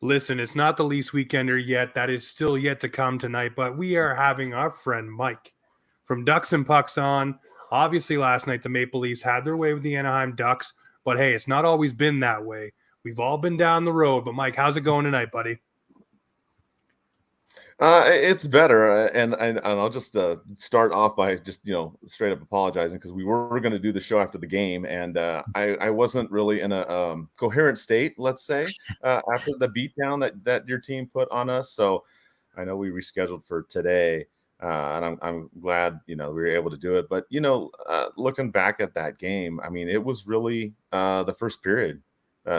Listen, it's not the least weekender yet. That is still yet to come tonight, but we are having our friend Mike from Ducks and Pucks on. Obviously, last night the Maple Leafs had their way with the Anaheim Ducks, but hey, it's not always been that way. We've all been down the road, but Mike, how's it going tonight, buddy? It's better, and I'll just start off by just straight up apologizing because we were going to do the show after the game, and I wasn't really in a coherent state, let's say, after the beatdown that your team put on us. So I know we rescheduled for today, and I'm glad we were able to do it. But looking back at that game, I mean, it was really the first period.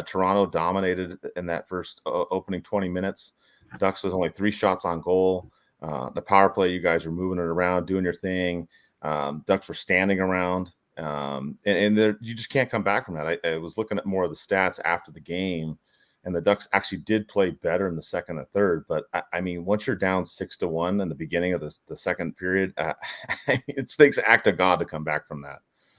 Toronto dominated in that first opening 20 minutes. Ducks was only 3 shots on goal. The power play, you guys were moving it around, doing your thing. Ducks were standing around, and you just can't come back from that. I was looking at more of the stats after the game, and the Ducks actually did play better in the second and third. But I mean, once you're down 6-1 in the beginning of the second period, it takes an act of God to come back from that.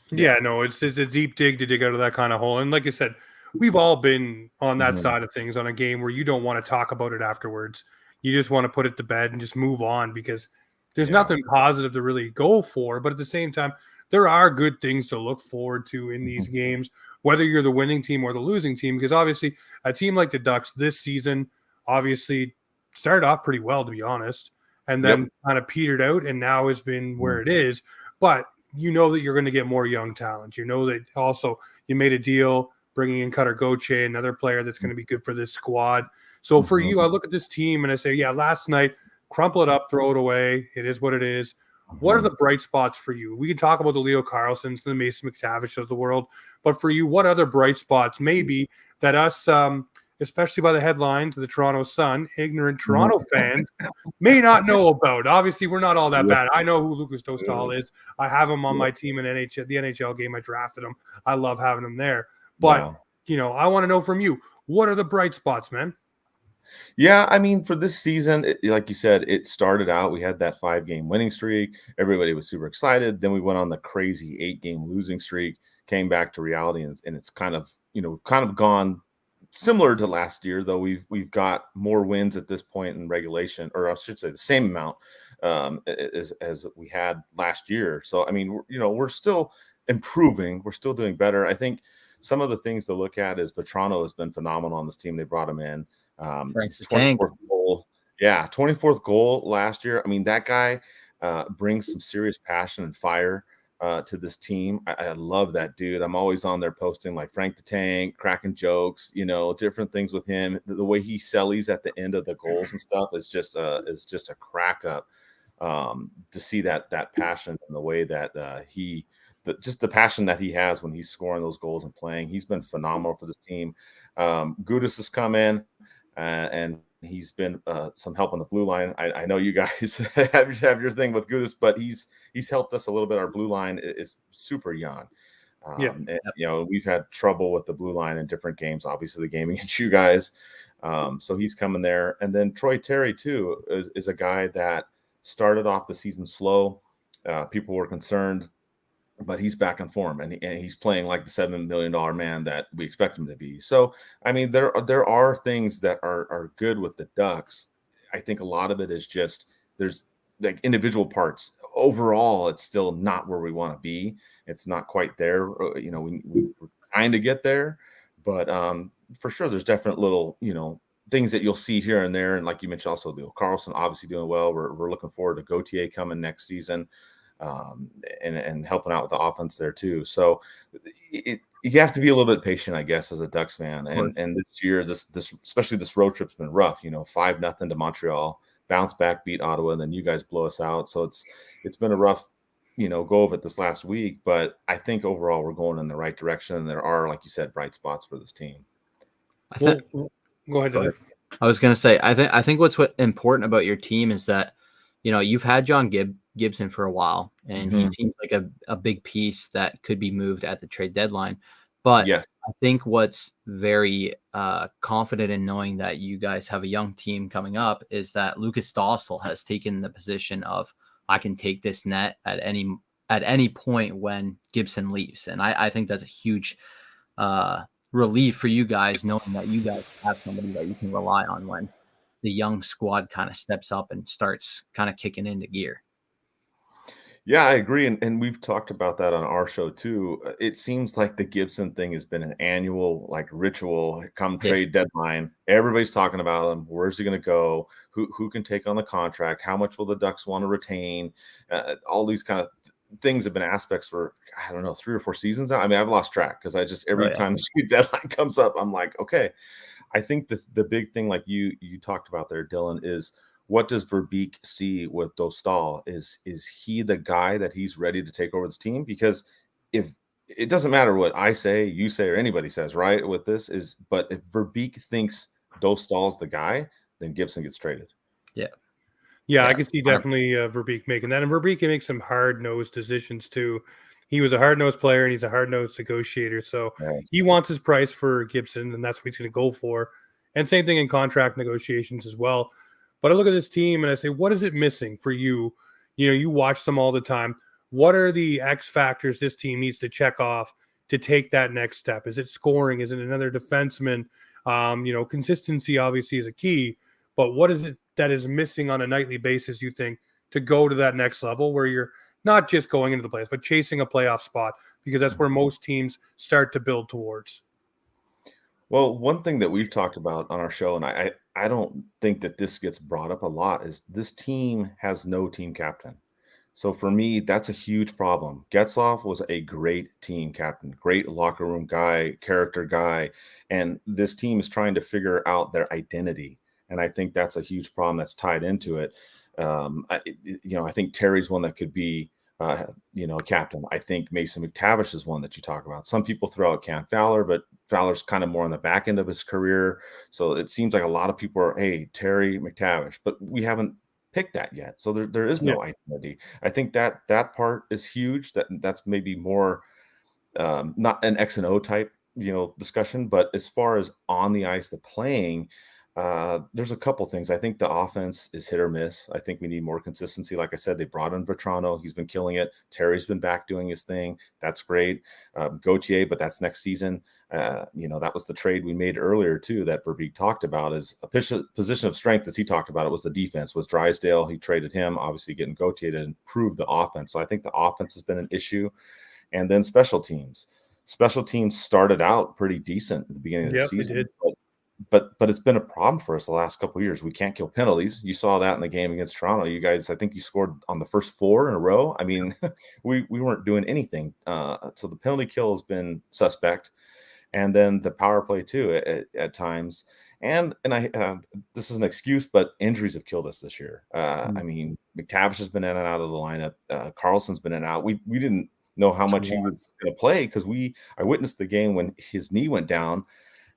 Yeah, no, it's a deep dig to dig out of that kind of hole. And like I said, we've all been on that side of things on a game where you don't want to talk about it afterwards. You just want to put it to bed and just move on because there's nothing positive to really go for. But at the same time, there are good things to look forward to in these games, whether you're the winning team or the losing team, because obviously a team like the Ducks this season obviously started off pretty well, to be honest, and then kind of petered out and now has been where it is. But you know that you're going to get more young talent. You know that also you made a deal bringing in Cutter Gauthier, another player that's going to be good for this squad. So for you, I look at this team and I say, yeah, last night, crumple it up, throw it away. It is what it is. What are the bright spots for you? We can talk about the Leo Carlsons, the Mason McTavish of the world, but for you, what other bright spots maybe that us, especially by the headlines of the Toronto Sun, ignorant Toronto fans may not know about? Obviously, we're not all that bad. I know who Lucas Dostal is. I have him on my team in the NHL game. I drafted him. I love having him there. But, I want to know from you, what are the bright spots, man? Yeah, I mean, for this season, like you said, it started out, we had that 5-game winning streak. Everybody was super excited. Then we went on the crazy 8-game losing streak, came back to reality, and it's kind of gone similar to last year, though we've got more wins at this point in regulation, or I should say the same amount as we had last year. So, I mean, we're still improving. We're still doing better. I think some of the things to look at is Vetrano has been phenomenal on this team. They brought him in. 24th goal. Yeah, 24th goal last year. I mean, that guy brings some serious passion and fire to this team. I love that dude. I'm always on there posting like Frank the Tank, cracking jokes, different things with him. The way he sellies at the end of the goals and stuff is just a crack up to see that passion and the way that just the passion that he has when he's scoring those goals and playing. He's been phenomenal for this team. Gudas has come in and he's been some help on the blue line. I know you guys have your thing with Gudas, but he's helped us a little bit. Our blue line is super young. And, we've had trouble with the blue line in different games, obviously the game against you guys. So he's coming there. And then Troy Terry, too, is a guy that started off the season slow. People were concerned, but he's back in form and he's playing like the $7 million man that we expect him to be. So, I mean, there are things that are good with the Ducks. I think a lot of it is just there's like individual parts. Overall, it's still not where we want to be. It's not quite there. We're trying to get there, but for sure, there's definite little, things that you'll see here and there. And like you mentioned, also Leo Carlson obviously doing well. We're looking forward to Gauthier coming next season. And helping out with the offense there too. So you have to be a little bit patient, I guess, as a Ducks fan. And this year, this especially this road trip's been rough. 5-0 to Montreal, bounce back, beat Ottawa, and then you guys blow us out. So it's been a rough, go of it this last week. But I think overall we're going in the right direction. And there are, like you said, bright spots for this team. Go ahead, Tyler. I was going to say, I think what's important about your team is that, you've had John Gibson for a while, and he seems like a big piece that could be moved at the trade deadline. But yes, I think what's very confident in knowing that you guys have a young team coming up is that Lucas Dostal has taken the position of, I can take this net at any point when Gibson leaves. And I think that's a huge relief for you guys knowing that you guys have somebody that you can rely on when the young squad kind of steps up and starts kind of kicking into gear. Yeah, I agree, and we've talked about that on our show too. It seems like the Gibson thing has been an annual like ritual come Yeah. trade deadline. Everybody's talking about him. Where's he going to go? Who can take on the contract? How much will the Ducks want to retain? All these kind of things have been aspects for I don't know 3 or 4 seasons now. I mean, I've lost track because I just every time the trade deadline comes up, I'm like, okay. I think the big thing, like you talked about there, Dylan, is what does Verbeek see with Dostal? Is he the guy that he's ready to take over this team? Because if it doesn't matter what I say, you say, or anybody says, right? With this is, but if Verbeek thinks Dostal's the guy, then Gibson gets traded. Yeah. Yeah, I can see definitely Verbeek making that. And Verbeek can make some hard-nosed decisions too. He was a hard-nosed player and he's a hard-nosed negotiator. So he wants his price for Gibson, and that's what he's going to go for. And same thing in contract negotiations as well. But I look at this team and I say, what is it missing for you? You know, you watch them all the time. What are the X factors this team needs to check off to take that next step? Is it scoring? Is it another defenseman? You know, consistency obviously is a key. But what is it that is missing on a nightly basis, you think, to go to that next level where you're not just going into the playoffs, but chasing a playoff spot? Because that's where most teams start to build towards. Well, one thing that we've talked about on our show, and I don't think that this gets brought up a lot, is this team has no team captain. So for me, that's a huge problem. Getzlaf was a great team captain, great locker room guy, character guy, and this team is trying to figure out their identity. And I think that's a huge problem that's tied into it. I think Terry's one that could be, a captain. I think Mason McTavish is one that you talk about. Some people throw out Cam Fowler, but Fowler's kind of more on the back end of his career. So it seems like a lot of people are, hey, Terry McTavish, but we haven't picked that yet. So there is no identity. I think that part is huge. That's maybe more not an X and O type, discussion, but as far as on the ice, the playing, there's a couple things. I think the offense is hit or miss. I think we need more consistency. Like I said, they brought in Vetrano. He's been killing it. Terry's been back doing his thing. That's great. Gauthier, but that's next season. That was the trade we made earlier too that Verbeek talked about as a position of strength, as he talked about it, was the defense. Was Drysdale. He traded him, obviously getting Gauthier to improve the offense. So I think the offense has been an issue. And then special teams. Special teams started out pretty decent at the beginning of the season. But it's been a problem for us the last couple of years. We can't kill penalties. You saw that in the game against Toronto. You guys, I think you scored on the first 4 in a row. I mean, we weren't doing anything. So the penalty kill has been suspect, and then the power play too at times. And I this is an excuse, but injuries have killed us this year. I mean, McTavish has been in and out of the lineup. Carlson's been in and out. We didn't know how much he was going to play because I witnessed the game when his knee went down.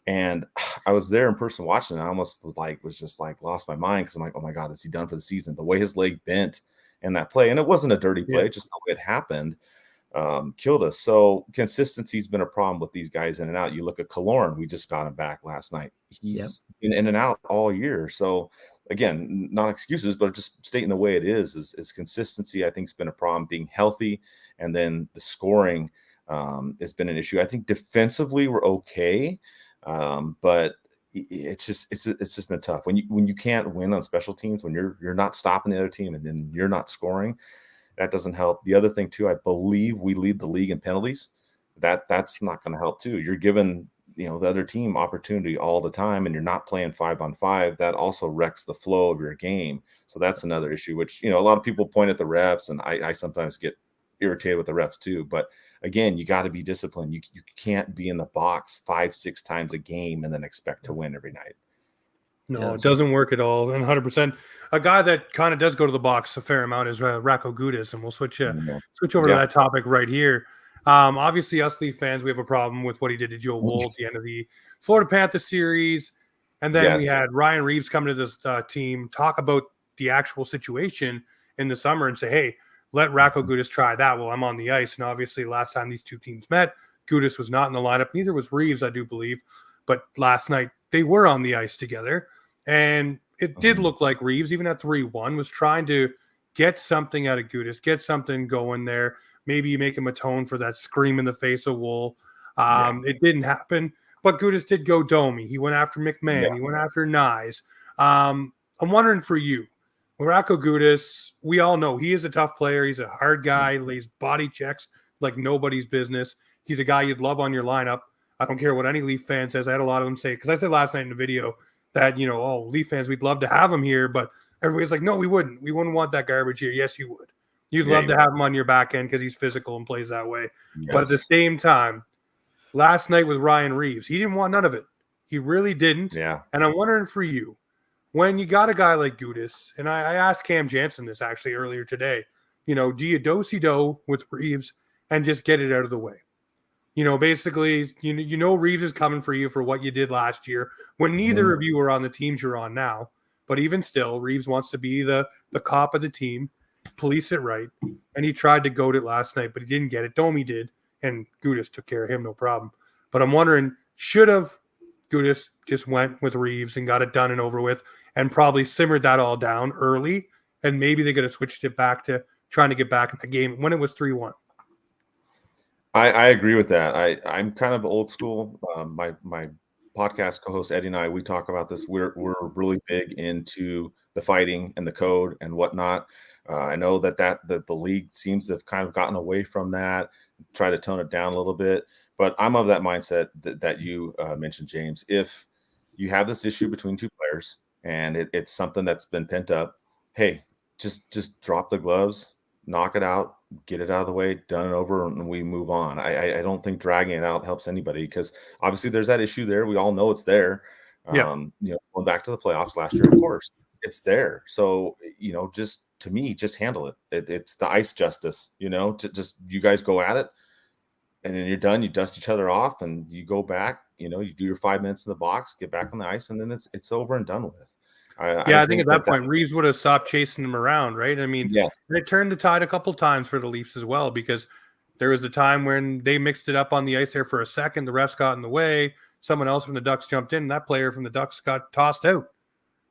And I was there in person watching it. I almost was just lost my mind because I'm like, oh my God, is he done for the season? The way his leg bent in that play, and it wasn't a dirty play, just the way it happened, killed us. So consistency has been a problem with these guys in and out. You look at Killorn, we just got him back last night. He's been in and out all year. So again, not excuses, but just stating the way it is consistency. I think has been a problem. Being healthy, and then the scoring has been an issue. I think defensively we're okay. But it's just been tough when you can't win on special teams, when you're not stopping the other team and then you're not scoring. That doesn't help. The other thing too, I believe we lead the league in penalties. That's not going to help too. You're giving the other team opportunity all the time, and you're not playing 5-on-5. That also wrecks the flow of your game. So that's another issue. Which a lot of people point at the refs, and I sometimes get irritated with the refs too. But again, you got to be disciplined. You can't be in the box 5-6 times a game and then expect to win every night. No, it doesn't work at all. And 100%. A guy that kind of does go to the box a fair amount is Rako Gudas, and we'll switch over to that topic right here. Obviously, us Leaf fans, we have a problem with what he did to Joe Wool at the end of the Florida Panther series. And then we had Ryan Reaves come to this team, talk about the actual situation in the summer and say, hey, let Rako Gudas try that while I'm on the ice. And obviously, last time these two teams met, Gudas was not in the lineup. Neither was Reaves, I do believe. But last night, they were on the ice together. And it did look like Reaves, even at 3-1, was trying to get something out of Gudas, get something going there. Maybe make him atone for that scream in the face of Wool. It didn't happen. But Gudas did go Domi. He went after McMann. Yeah. He went after Nyes. I'm wondering for you, Morocco Gudas, we all know he is a tough player. He's a hard guy, lays body checks like nobody's business. He's a guy you'd love on your lineup. I don't care what any Leaf fan says. I had a lot of them say, because I said last night in the video that, oh, Leaf fans, we'd love to have him here, but everybody's like, no, we wouldn't. We wouldn't want that garbage here. Yes, you would. You'd love to have him on your back end because he's physical and plays that way. Yes. But at the same time, last night with Ryan Reaves, he didn't want none of it. He really didn't. Yeah. And I'm wondering for you, when you got a guy like Gudas, and I asked Cam Jansen this actually earlier today, do you do-si-do with Reaves and just get it out of the way? Basically, Reaves is coming for you for what you did last year when neither of you are on the teams you're on now. But even still, Reaves wants to be the cop of the team, police it right. And he tried to goad it last night, but he didn't get it. Domi did, and Gudas took care of him, no problem. But I'm wondering, should have Gudas just went with Reaves and got it done and over with and probably simmered that all down early, and maybe they could have switched it back to trying to get back in the game when it was 3-1. I agree with that. I'm kind of old school. My podcast co-host Eddie and I, we talk about this. We're really big into the fighting and the code and whatnot. I know that the league seems to have kind of gotten away from that, try to tone it down a little bit. But I'm of that mindset that you mentioned, James. If you have this issue between two players and it's something that's been pent up, hey, just drop the gloves, knock it out, get it out of the way, done and over, and we move on. I don't think dragging it out helps anybody because obviously there's that issue there. We all know it's there. Going back to the playoffs last year, of course, it's there. So, just to me, just handle it. It's the ice justice, to just you guys go at it. And then you're done. You dust each other off, and you go back. You do your 5 minutes in the box, get back on the ice, and then it's over and done with. I think at that point, Reaves would have stopped chasing him around, right? I mean, yes. And it turned the tide a couple times for the Leafs as well, because there was a time when they mixed it up on the ice there for a second. The refs got in the way. Someone else from the Ducks jumped in, and that player from the Ducks got tossed out.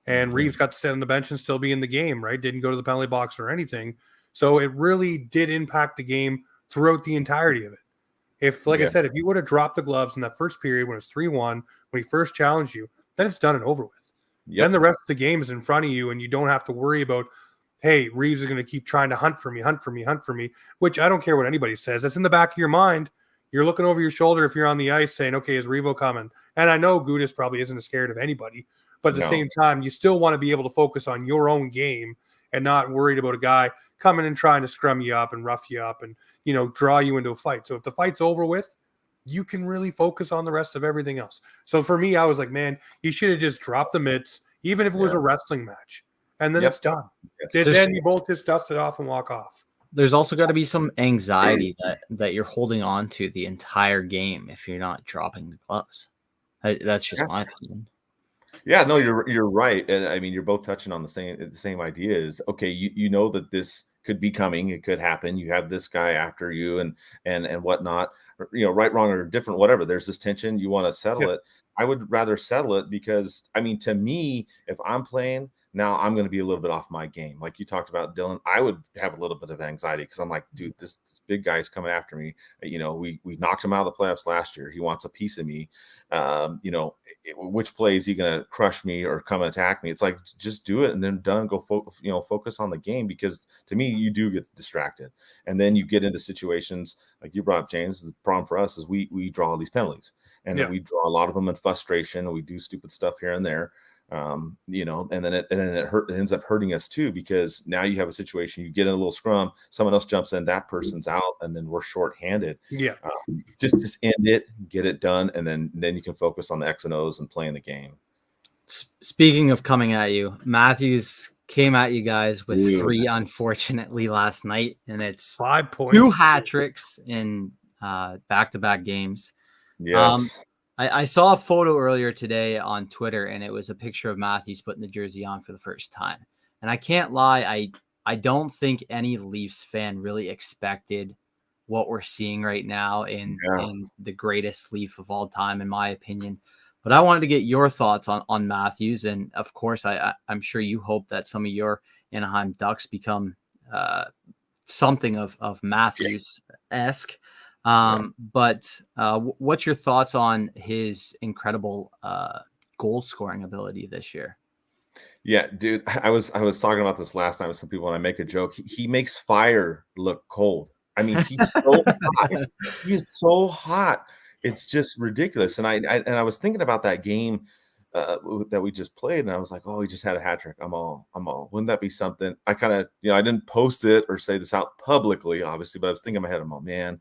And Reaves got to sit on the bench and still be in the game, right? Didn't go to the penalty box or anything. So it really did impact the game throughout the entirety of it. If, like I said, if you would have dropped the gloves in that first period when it was 3-1, when he first challenged you, then it's done and over with. Yep. Then the rest of the game is in front of you, and you don't have to worry about, hey, Reaves is going to keep trying to hunt for me, which I don't care what anybody says. That's in the back of your mind. You're looking over your shoulder if you're on the ice saying, okay, is Revo coming? And I know Gudas probably isn't scared of anybody, but at the same time, you still want to be able to focus on your own game and not worried about a guy coming and trying to scrum you up and rough you up and, draw you into a fight. So if the fight's over with, you can really focus on the rest of everything else. So for me, I was like, man, you should have just dropped the mitts, even if it was a wrestling match, and then it's done. Yes. Then you both just dust it off and walk off. There's also got to be some anxiety that you're holding on to the entire game if you're not dropping the gloves. That's just my opinion. Yeah, no, you're right, and I mean you're both touching on the same idea. Is okay, you know that this could be coming, it could happen. You have this guy after you, and whatnot. Right, wrong, or different, whatever. There's this tension. You want to settle it. I would rather settle it because, I mean, to me, if I'm playing now, I'm going to be a little bit off my game. Like you talked about, Dylan, I would have a little bit of anxiety because I'm like, dude, this big guy's coming after me. We knocked him out of the playoffs last year. He wants a piece of me. Which play is he going to crush me or come and attack me? It's like, just do it and then done. Go focus on the game, because to me, you do get distracted, and then you get into situations like you brought up, James. The problem for us is we draw these penalties, and we draw a lot of them in frustration, and we do stupid stuff here and there. And then it ends up hurting us too, because now you have a situation, you get in a little scrum, someone else jumps in, that person's out, and then we're shorthanded. Just end it, get it done, and then you can focus on the X and O's and playing the game. Speaking of coming at you, Matthews came at you guys with 3, unfortunately, last night, and it's 5 points, 2 hat tricks in back-to-back games. Yes. I saw a photo earlier today on Twitter, and it was a picture of Matthews putting the jersey on for the first time. And I can't lie, I don't think any Leafs fan really expected what we're seeing right now in the greatest Leaf of all time, in my opinion. But I wanted to get your thoughts on Matthews. And, of course, I'm sure you hope that some of your Anaheim Ducks become something of Matthews-esque. But what's your thoughts on his incredible goal scoring ability this year? Yeah, dude, I was talking about this last night with some people, and I make a joke. He makes fire look cold. I mean, he's so hot. He is so hot. It's just ridiculous. And I was thinking about that game that we just played, and I was like, oh, he just had a hat trick. I'm all. Wouldn't that be something? I kind of, I didn't post it or say this out publicly, obviously, but I was thinking in my head, I'm all, man,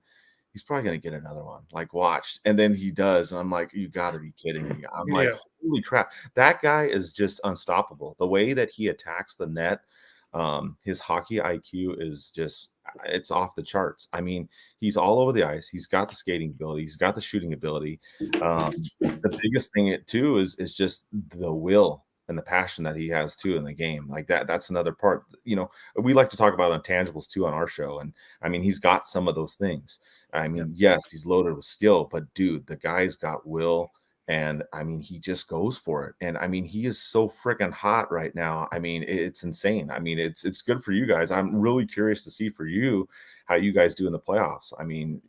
he's probably going to get another one. Like, watch. And then he does. And I'm like, you got to be kidding me. I'm like, holy crap. That guy is just unstoppable. The way that he attacks the net, his hockey IQ is just, it's off the charts. I mean, he's all over the ice. He's got the skating ability. He's got the shooting ability. The biggest thing, too, is just the will and the passion that he has too in the game. Like that's another part. We like to talk about intangibles too on our show. And I mean, he's got some of those things. I mean, yes, he's loaded with skill, but dude, the guy's got will. And I mean, he just goes for it. And I mean, he is so freaking hot right now. I mean, it's insane. I mean, it's good for you guys. I'm really curious to see for you how you guys do in the playoffs. I mean,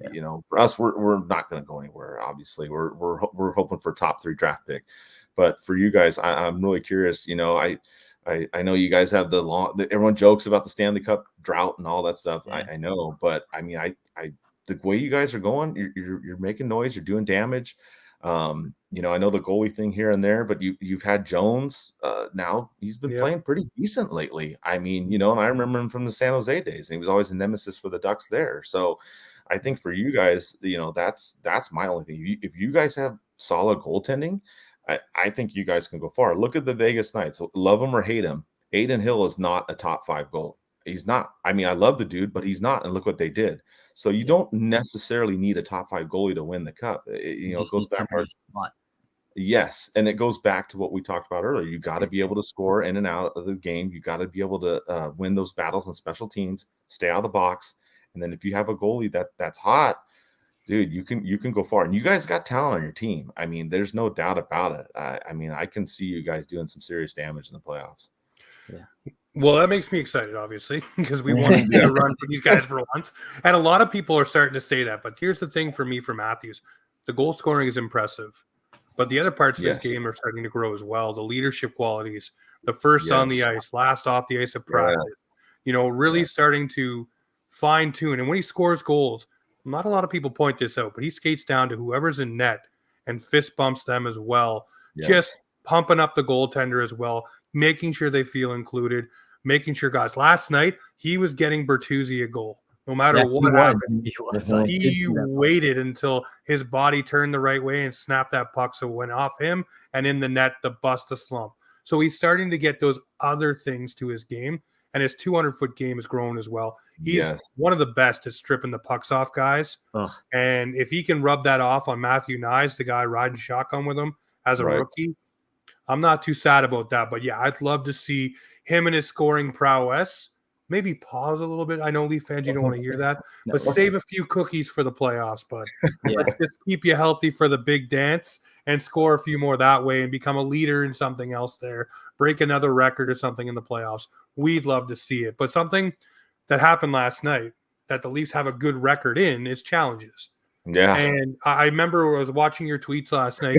for us, we're not going to go anywhere. Obviously, we're hoping for top 3 draft pick. But for you guys, I'm really curious. I know you guys have everyone jokes about the Stanley Cup drought and all that stuff. Yeah. I know, but I mean, the way you guys are going, you're making noise, you're doing damage. I know the goalie thing here and there, but you've had Jones. Now he's been playing pretty decent lately. I mean, and I remember him from the San Jose days, and he was always a nemesis for the Ducks there. So I think for you guys, that's my only thing. If you guys have solid goaltending, I think you guys can go far. Look at the Vegas Knights. Love him or hate him, Adin Hill is not a top 5 goalie. He's not. I mean, I love the dude, but he's not. And look what they did. So you don't necessarily need a top 5 goalie to win the cup. It goes back to yes, and it goes back to what we talked about earlier. You got to be able to score in and out of the game. You got to be able to win those battles on special teams, stay out of the box, and then if you have a goalie that's hot, dude, you can go far. And you guys got talent on your team. I mean, there's no doubt about it. I mean, I can see you guys doing some serious damage in the playoffs. Yeah. Well, that makes me excited, obviously, because we want to see a run for these guys for once. And a lot of people are starting to say that. But here's the thing for me, for Matthews, the goal scoring is impressive. But the other parts of his game are starting to grow as well. The leadership qualities, the first on the ice, last off the ice of practice, really starting to fine tune. And when he scores goals, not a lot of people point this out, but he skates down to whoever's in net and fist bumps them as well. Yes. Just pumping up the goaltender as well, making sure they feel included, making sure guys. Last night, he was getting Bertuzzi a goal. No matter what happened, he waited until his body turned the right way and snapped that puck so it went off him and in the net, the bust a slump. So he's starting to get those other things to his game, and his 200-foot game has grown as well. He's one of the best at stripping the pucks off guys. And if he can rub that off on Matthew Nyes, the guy riding shotgun with him as a rookie, I'm not too sad about that. But, yeah, I'd love to see him and his scoring prowess maybe pause a little bit. I know Leaf fans, you don't want to hear that, but save a few cookies for the playoffs. But let's just keep you healthy for the big dance and score a few more that way and become a leader in something else there, break another record or something in the playoffs. We'd love to see it. But something that happened last night that the Leafs have a good record in is challenges. Yeah. And I remember I was watching your tweets last night,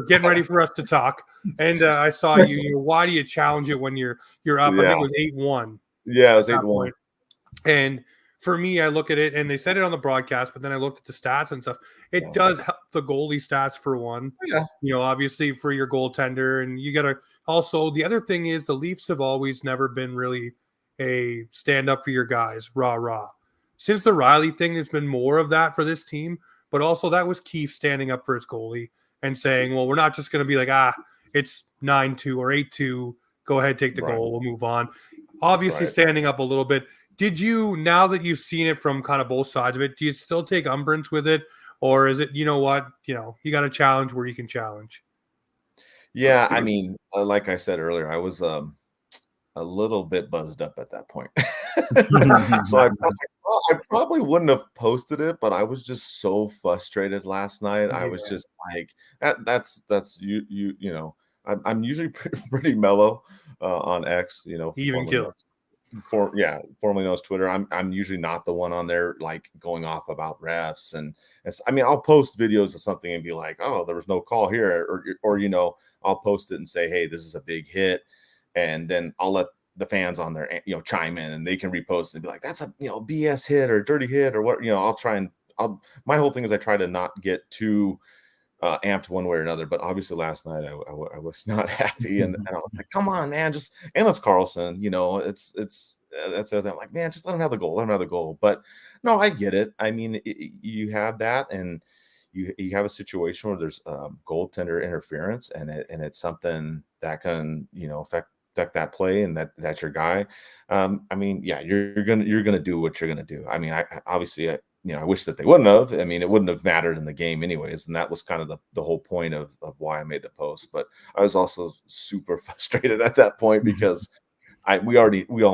getting ready for us to talk, and I saw you. Why do you challenge it when you're up? I think it was 8-1. Yeah, it was 8-1. And for me, I look at it, and they said it on the broadcast, but then I looked at the stats and stuff. It does help the goalie stats for one. Yeah. Obviously for your goaltender, and you got to also. The other thing is the Leafs have always never been really a stand up for your guys, rah. Since the Riley thing, there's been more of that for this team, but also that was Keefe standing up for his goalie and saying, well, we're not just going to be like, it's 9-2 or 8-2. Go ahead, take the goal. We'll move on. Obviously standing up a little bit. Did you, now that you've seen it from kind of both sides of it, do you still take umbrance with it? Or is it, you got to challenge where you can challenge? Yeah, I mean, like I said earlier, I was a little bit buzzed up at that point. So I probably wouldn't have posted it, but I was just so frustrated last night. I was just like, that's I'm usually pretty mellow on X, Even kill. formerly known as Twitter. I'm usually not the one on there like going off about refs, and I mean, I'll post videos of something and be like, oh, there was no call here, or I'll post it and say, hey, this is a big hit, and then I'll let the fans on there chime in, and they can repost and be like, that's a BS hit or dirty hit or what. My whole thing is I try to not get too amped one way or another, but obviously last night I was not happy, and I was like, come on, man, and it's Carlson, it's that's I'm like, man, just let him have the goal, but no, I get it. I mean, you have that, and you have a situation where there's goaltender interference, and it's something that can affect that play, and that's your guy. I mean, yeah, you're gonna do what you're gonna do. I mean, I obviously I wish that they wouldn't have. I mean, it wouldn't have mattered in the game anyways. And that was kind of the whole point of why I made the post. But I was also super frustrated at that point because we all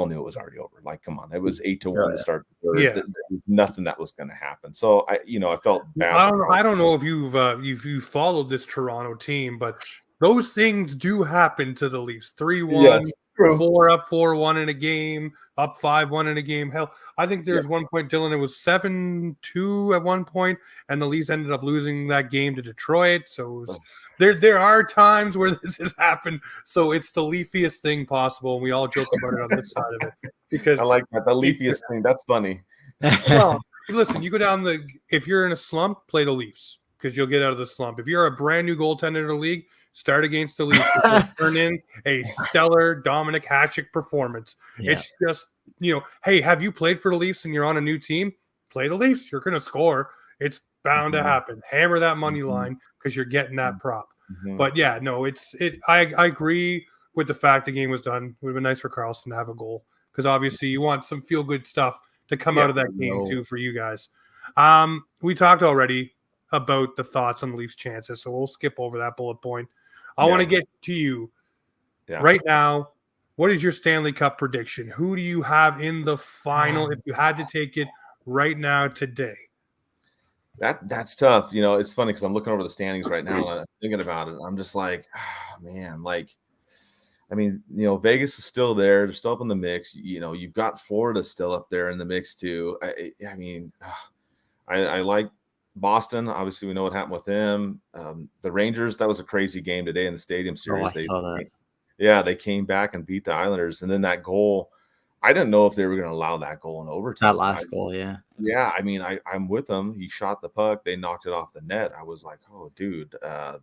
knew it was already over. Like, come on, it was 8-1 to start. Yeah. There was nothing that was going to happen. So I felt bad. I don't know if you've followed this Toronto team, but those things do happen to the Leafs. 3-1, Yes, 4 up, 4-1 in a game, up 5-1 in a game. Hell, I think there's one point, Dylan, it was 7-2 at one point, and the Leafs ended up losing that game to Detroit. So there are times where this has happened. So it's the Leafiest thing possible, and we all joke about it on this side of it. Because I like that, the Leafiest thing. That's funny. Well, listen, you go down if you're in a slump, play the Leafs because you'll get out of the slump. If you're a brand new goaltender in the league, start against the Leafs. Turn in a stellar Dominic Hasek performance. Yeah. It's just, hey, have you played for the Leafs and you're on a new team? Play the Leafs. You're going to score. It's bound to happen. Hammer that money line because you're getting that prop. But yeah, no, I agree with the fact the game was done. It would have been nice for Carlson to have a goal because obviously you want some feel-good stuff to come out of that game too for you guys. We talked already about the thoughts on the Leafs' chances, so we'll skip over that bullet point. I want to get to you right now. What is your Stanley Cup prediction? Who do you have in the final if you had to take it right now today? That's tough. It's funny because I'm looking over the standings right now and I'm thinking about it. I'm just like, man, I mean, Vegas is still there. They're still up in the mix. You've got Florida still up there in the mix too. I mean, I like Boston. Obviously, we know what happened with them. The Rangers, that was a crazy game today in the Stadium Series. I saw that. Yeah, they came back and beat the Islanders. And then that goal, I didn't know if they were going to allow that goal in overtime. That last goal, yeah. Yeah, I mean, I'm with them. He shot the puck. They knocked it off the net. I was like, oh, dude, are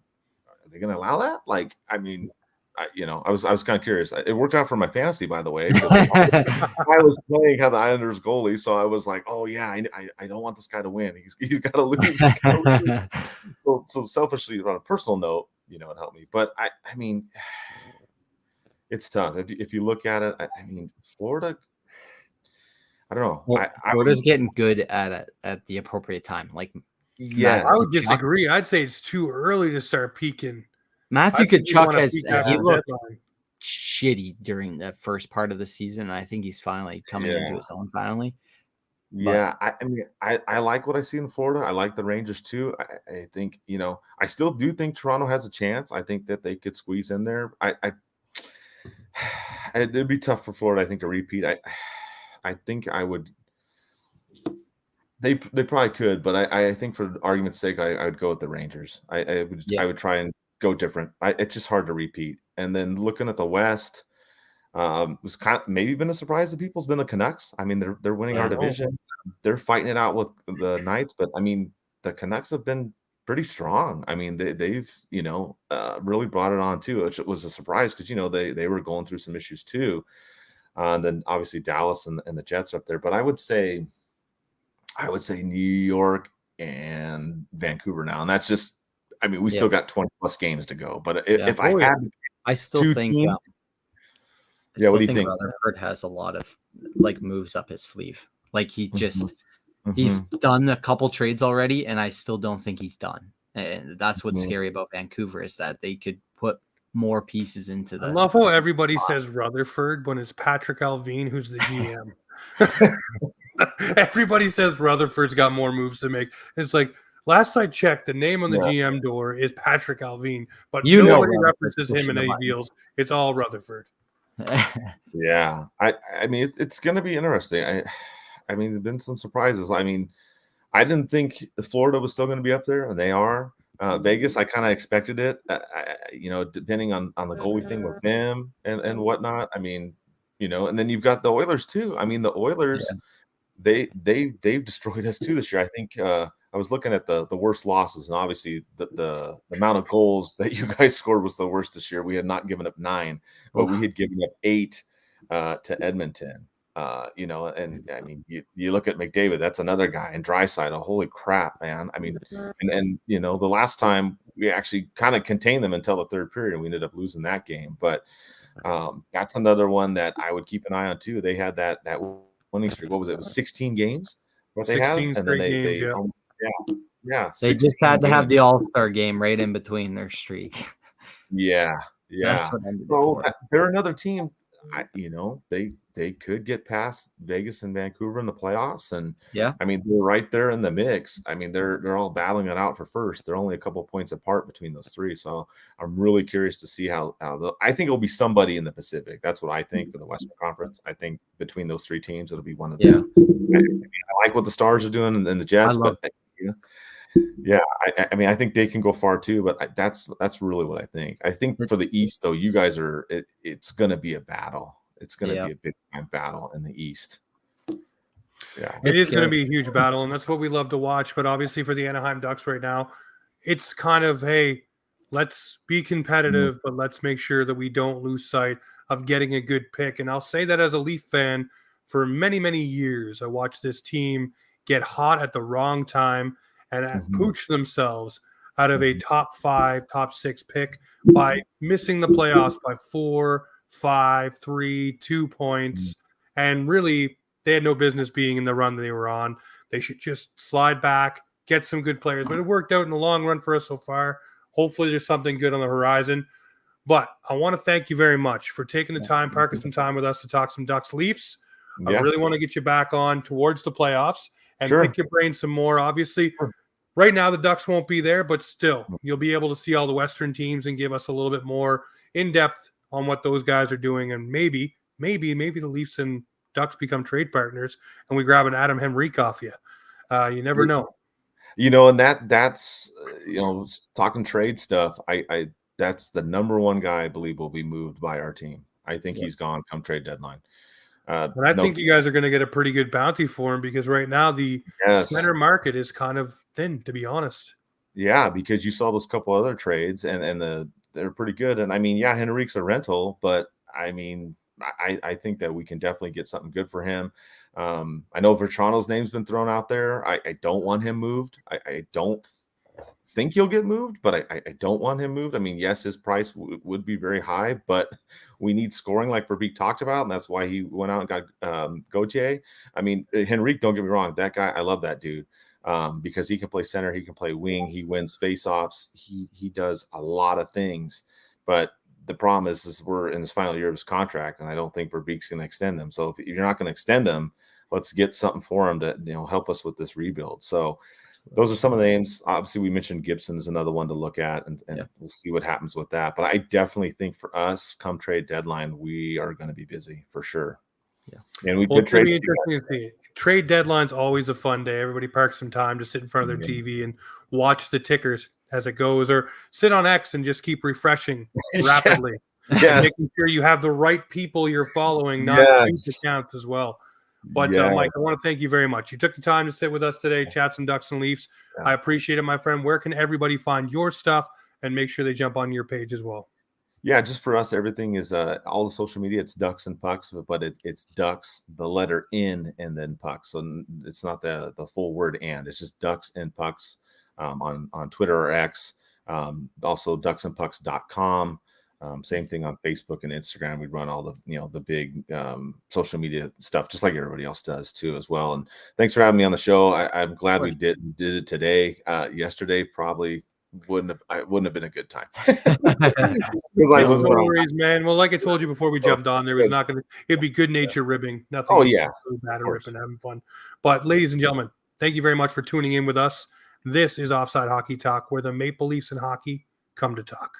they going to allow that? I mean, I was kind of curious. It worked out for my fantasy, by the way. I was playing the Islanders goalie, so I was like, "Oh yeah, I don't want this guy to win. He's got to lose." So selfishly, on a personal note, it helped me. But I mean, it's tough if you look at it. I mean, Florida. I don't know. Well, Florida's getting good at the appropriate time. Yeah, I would disagree. I'd say it's too early to start peaking. Matthew Tkachuk he looked shitty during the first part of the season. I think he's finally coming into his own finally. Yeah, I mean, I like what I see in Florida. I like the Rangers too. I think, I still do think Toronto has a chance. I think that they could squeeze in there. It'd be tough for Florida, I think, to repeat. I think I would. They probably could, but I think for argument's sake, I would go with the Rangers. I would try and go different. It's just hard to repeat. And then looking at the West, was kind of maybe been a surprise to people has been the Canucks. I mean, they're winning our division. They're fighting it out with the Knights, but I mean, the Canucks have been pretty strong. I mean, they've really brought it on too, which was a surprise because they were going through some issues too. And then obviously Dallas and the Jets are up there. But I would say New York and Vancouver now, and that's just. I mean, we still got 20 plus games to go, but if I had, I still think, teams, what do you think? Rutherford has a lot of moves up his sleeve. He just he's done a couple trades already, and I still don't think he's done. And that's what's scary about Vancouver is that they could put more pieces into the. I love how everybody says Rutherford when it's Patrick Alvin who's the GM. Everybody says Rutherford's got more moves to make. It's like. Last I checked, the name on the GM door is Patrick Alvin, but nobody references him in any deals. It's all Rutherford. Yeah, I mean it's going to be interesting. I mean there've been some surprises. I mean, I didn't think Florida was still going to be up there, and they are. Vegas, I kind of expected it. Depending on the goalie thing with them and whatnot. I mean, and then you've got the Oilers too. I mean, the Oilers, they've destroyed us too this year. I think I was looking at the worst losses, and obviously the amount of goals that you guys scored was the worst this year. We had not given up 9, but we had given up 8 to Edmonton. And I mean, you look at McDavid, that's another guy, and Draisaitl. Holy crap, man! I mean, and the last time we actually kind of contained them until the third period, and we ended up losing that game. But that's another one that I would keep an eye on too. They had that winning streak. What was it? It was 16 games what they have, 16 and then straight games, yeah. They just had to have the All-Star game right in between their streak. Yeah. That's what ended it So for. they're another team. They could get past Vegas and Vancouver in the playoffs, and I mean they're right there in the mix. I mean they're all battling it out for first. They're only a couple of points apart between those three. So I'm really curious to see how I think it'll be somebody in the Pacific. That's what I think for the Western Conference. I think between those 3 teams, it'll be one of them. I like what the Stars are doing and the Jets, but I mean, I think they can go far too, but that's really what I think. I think for the East, though, you guys are it's going to be a battle. It's going to be a big time battle in the East. Yeah, it is going to be a huge battle, and that's what we love to watch. But obviously, for the Anaheim Ducks right now, it's kind of, hey, let's be competitive, but let's make sure that we don't lose sight of getting a good pick. And I'll say that as a Leaf fan for many, many years, I watched this team get hot at the wrong time and pooch themselves out of a top 5, top 6 pick by missing the playoffs by 4, 5, 3, 2 points. And really, they had no business being in the run that they were on. They should just slide back, get some good players. But it worked out in the long run for us so far. Hopefully there's something good on the horizon. But I want to thank you very much for taking the time, parking some time with us to talk some Ducks Leafs. I really want to get you back on towards the playoffs and pick your brain some more. Obviously, right now the Ducks won't be there, but still, you'll be able to see all the Western teams and give us a little bit more in-depth on what those guys are doing. And maybe the Leafs and Ducks become trade partners and we grab an Adam Henrique off you. You never know. And that's talking trade stuff. I that's the number one guy I believe will be moved by our team. I think he's gone come trade deadline. And I think you guys are going to get a pretty good bounty for him because right now the center market is kind of thin, to be honest. Yeah, because you saw those couple other trades and they're pretty good. And I mean, Henrique's a rental, but I mean, I think that we can definitely get something good for him. I know Vertrano's name's been thrown out there. I don't want him moved. I don't think he'll get moved, but I don't want him moved. I mean, yes, his price would be very high, but we need scoring like Verbeek talked about, and that's why he went out and got Gauthier. I mean, Henrique, don't get me wrong, that guy, I love that dude because he can play center, he can play wing, he wins faceoffs, he does a lot of things. But the problem is we're in his final year of his contract, and I don't think Verbeek's going to extend him. So if you're not going to extend him, let's get something for him to help us with this rebuild. So those are some of the names. Obviously, we mentioned Gibson is another one to look at, and we'll see what happens with that. But I definitely think for us, come trade deadline, we are going to be busy for sure. Yeah, and we could trade. Interesting to see. Trade deadline's always a fun day. Everybody parks some time to sit in front of their TV and watch the tickers as it goes, or sit on X and just keep refreshing rapidly. Making sure you have the right people you're following, not cheap accounts as well. But Mike, I want to thank you very much. You took the time to sit with us today, chat some Ducks and Leafs. I appreciate it, my friend. Where can everybody find your stuff and make sure they jump on your page as well? Yeah, just for us, everything is all the social media. It's Ducks and Pucks, but it's Ducks, the letter N, and then Pucks. So it's not the full word and. It's just Ducks and Pucks on Twitter or X. Also, ducksandpucks.com. Same thing on Facebook and Instagram. We run all the big social media stuff, just like everybody else does too, as well. And thanks for having me on the show. I'm glad we did it today. Yesterday probably wouldn't have been a good time. No worries, man. Well, like I told you before we jumped on, there was not going to. It'd be good nature ribbing. Nothing. Bad or ripping, having fun. But ladies and gentlemen, thank you very much for tuning in with us. This is Offside Hockey Talk, where the Maple Leafs and hockey come to talk.